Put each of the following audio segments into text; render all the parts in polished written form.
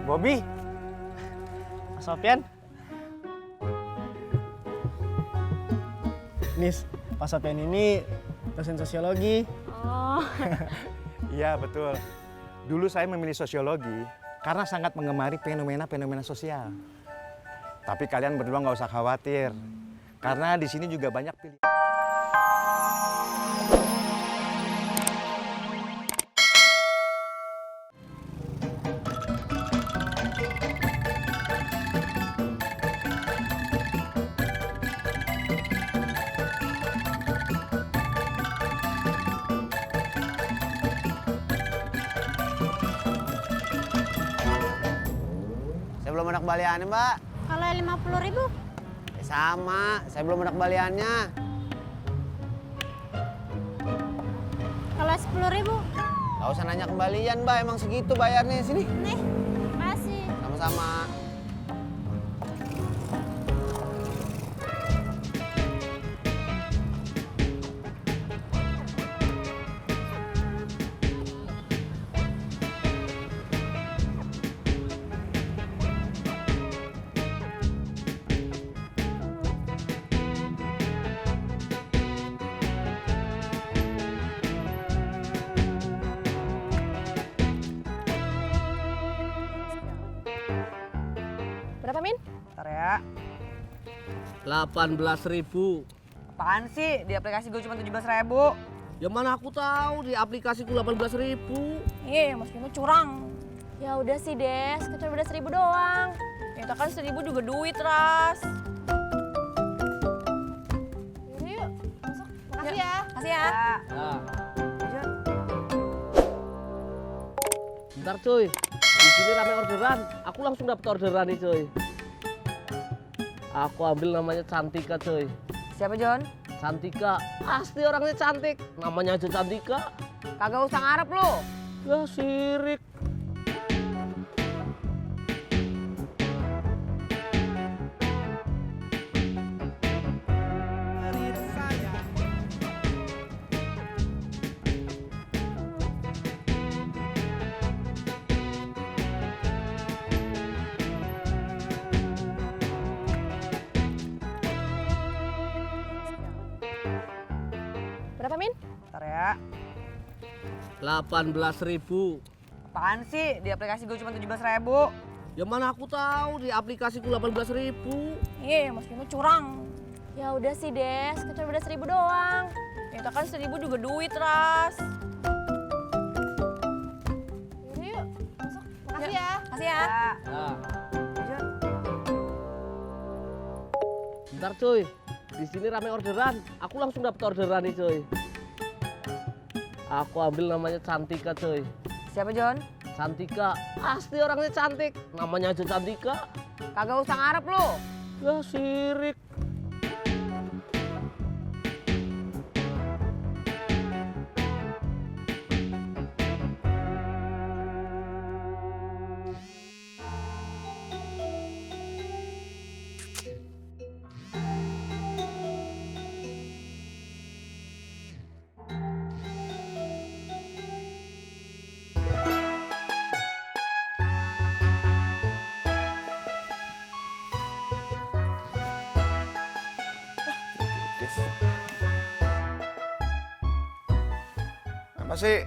Bobby, Mas Sofyan. Nis, Pak Sofyan ini dosen sosiologi. Oh. Iya, betul. Dulu saya memilih sosiologi karena sangat mengemari fenomena-fenomena sosial. Tapi kalian berdua nggak usah khawatir, karena di sini juga banyak pilihan. Saya belum ada kembaliannya, Mbak. Kalau 50.000? Sama, saya belum ada kembaliannya. Kalau 10.000? Gak usah nanya kembalian, Mbak. Emang segitu bayarnya. Sini. Nih, makasih. Sama-sama. Berapa, Min? Ntar ya. 18.000. Apaan sih? Di aplikasi gue cuma 17.000. Ya mana aku tahu di aplikasiku 18.000. Iya, Mas Bimo curang. Ya udah sih, Des. Kecuali beda 1.000 doang. Ya kan 1.000 juga duit, Ras. Yaudah yuk, masuk. Makasih ya. Makasih ya. Nah, Aja. bentar cuy. Di sini rame orderan. Aku langsung dapet orderan nih cuy. Aku ambil namanya Cantika cuy. Siapa, John? Cantika. Pasti orangnya cantik. Namanya aja Cantika. Kagak usah ngarep lu. Ya sirik. Berapa, Min? Ntar ya. 18.000. Apaan sih? Di aplikasi gue cuma 17.000. Ya mana aku tahu di aplikasiku 18.000. Iya, Mas Bimo curang. Ya udah sih, Des. Kecuali beda 1.000 doang. Ya kan 1.000 juga duit, Ras. Yaudah yuk, masuk. Makasih ya. Makasih ya. Nah, Aja. bentar cuy. Di sini rame orderan. Aku langsung dapet orderan nih cuy. Aku ambil namanya Cantika cuy. Siapa, John? Cantika. Pasti orangnya cantik. Namanya aja Cantika. Kagak usah ngarep lu. Ya sirik. Apa sih?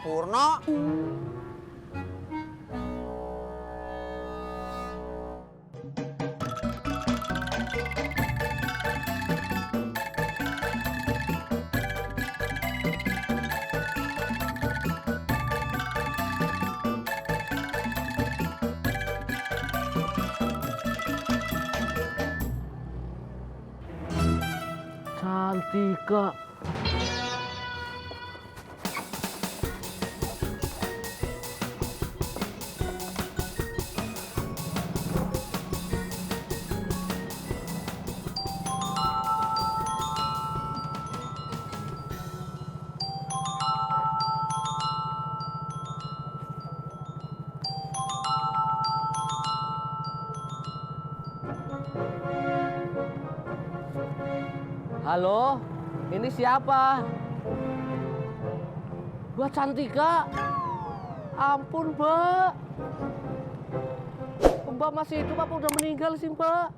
Purno. Cantika. Halo, ini siapa? Mbak Cantika. Ampun, Mbak. Mbak masih hidup apa udah meninggal sih, Mbak?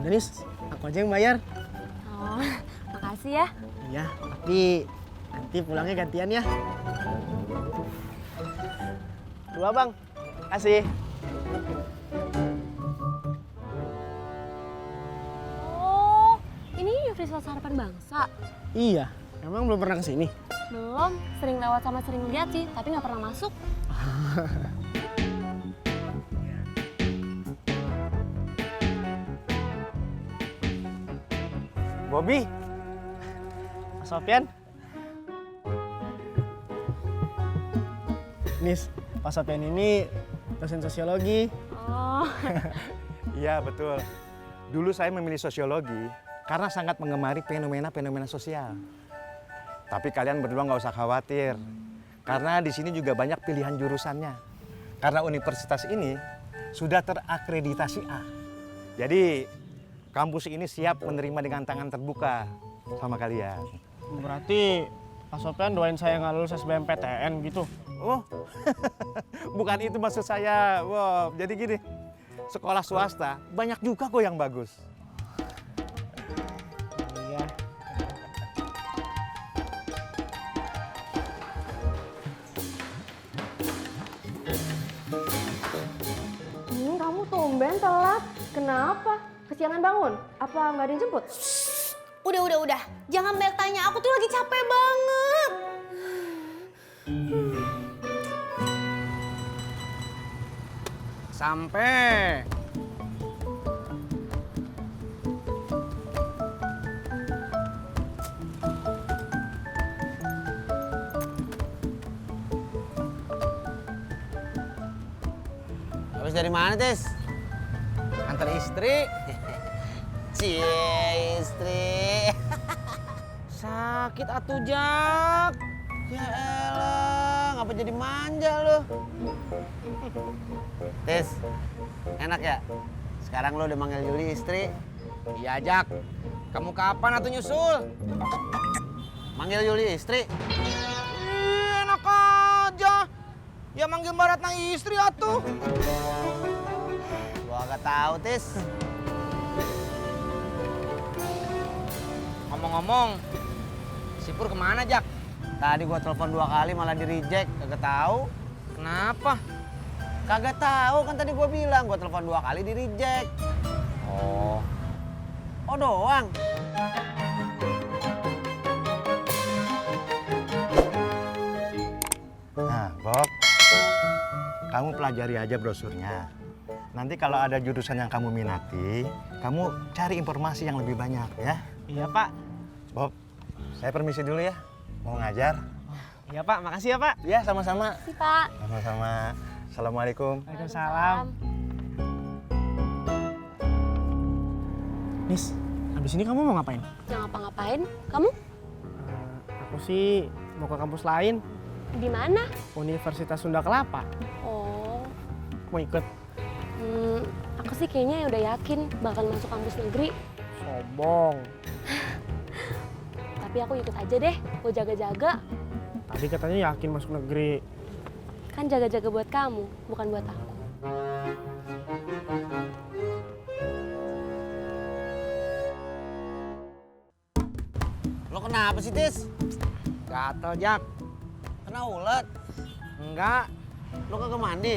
Udah Nis, aku aja yang bayar. Oh, makasih ya. Iya, tapi nanti pulangnya gantian ya. Dua bang, kasih. Oh, ini Universitas Harapan Bangsa. Iya, emang belum pernah kesini. Belum, sering lewat sama sering lihat sih, tapi nggak pernah masuk. Bobby, Mas Sofian. Nis, Pak Sofian ini dosen sosiologi. Oh, Iya, betul. Dulu saya memilih sosiologi karena sangat mengemari fenomena-fenomena sosial. Tapi kalian berdua nggak usah khawatir, karena di sini juga banyak pilihan jurusannya. Karena universitas ini sudah terakreditasi A. Jadi kampus ini siap menerima dengan tangan terbuka sama kalian. Berarti Pak Sofian doain saya nggak lulus SBMPTN gitu. Oh, bukan itu maksud saya. Wow, jadi gini, sekolah swasta banyak juga kok yang bagus. Iya. kamu tumben telat. Kenapa? Kesiangan bangun? Apa nggak ada yang jemput? Udah. Jangan banyak tanya, aku tuh lagi capek banget. Sampai. Habis dari mana, Tis? Antar istri. Cie, istri. Sakit atuh, Jak. Ya elah, ngapa jadi manja lu? Tis, enak ya? Sekarang lu udah manggil Yuli istri. Iya, Jak. Kamu kapan atuh nyusul? Manggil Yuli istri? Enak aja. Ya manggil Mbak Ratna istri atuh. Gua agak tahu, Tis. Ngomong-ngomong, si Pur kemana, Jak? Tadi gua telepon 2 kali malah di-reject, kagak tahu. Kenapa? Kagak tahu, kan tadi gua bilang gua telepon 2 kali di-reject. Oh. Oh doang. Nah, Bob, kamu pelajari aja brosurnya. Nanti kalau ada jurusan yang kamu minati, kamu cari informasi yang lebih banyak ya. Iya Pak. Bob, saya permisi dulu ya. Mau ngajar? Iya Pak, makasih ya Pak. Ya, sama-sama. Si Pak. Sama-sama. Assalamualaikum. Waalaikumsalam. Nis, habis ini kamu mau ngapain? Jangan ngapa-ngapain. Kamu Aku sih mau ke kampus lain, di mana? Universitas Sunda Kelapa. Oh, Mau ikut? aku sih kayaknya udah yakin bakal masuk kampus negeri. Sombong. Tapi aku ikut aja deh, gue jaga-jaga. Tadi katanya yakin masuk negeri. Kan jaga-jaga buat kamu, bukan buat aku. Lo kenapa sih, Tis? Gatel, Jak. Kena ulet? Enggak. Lo kagak mandi?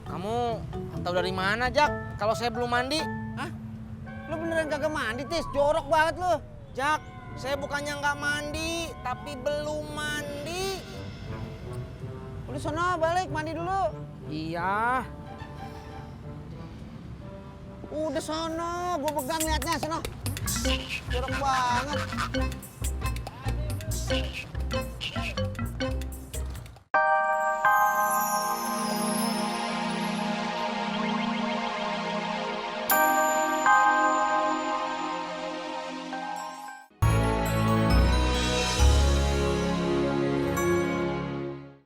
Kamu tahu dari mana, Jak? Kalau saya belum mandi? Hah? Lo beneran kagak mandi, Tis? Jorok banget lo. Jak, saya bukannya nggak mandi, tapi belum mandi. Udah sono balik, mandi dulu. Iya. Udah sono, gue pegang niatnya, sono. Jorok banget.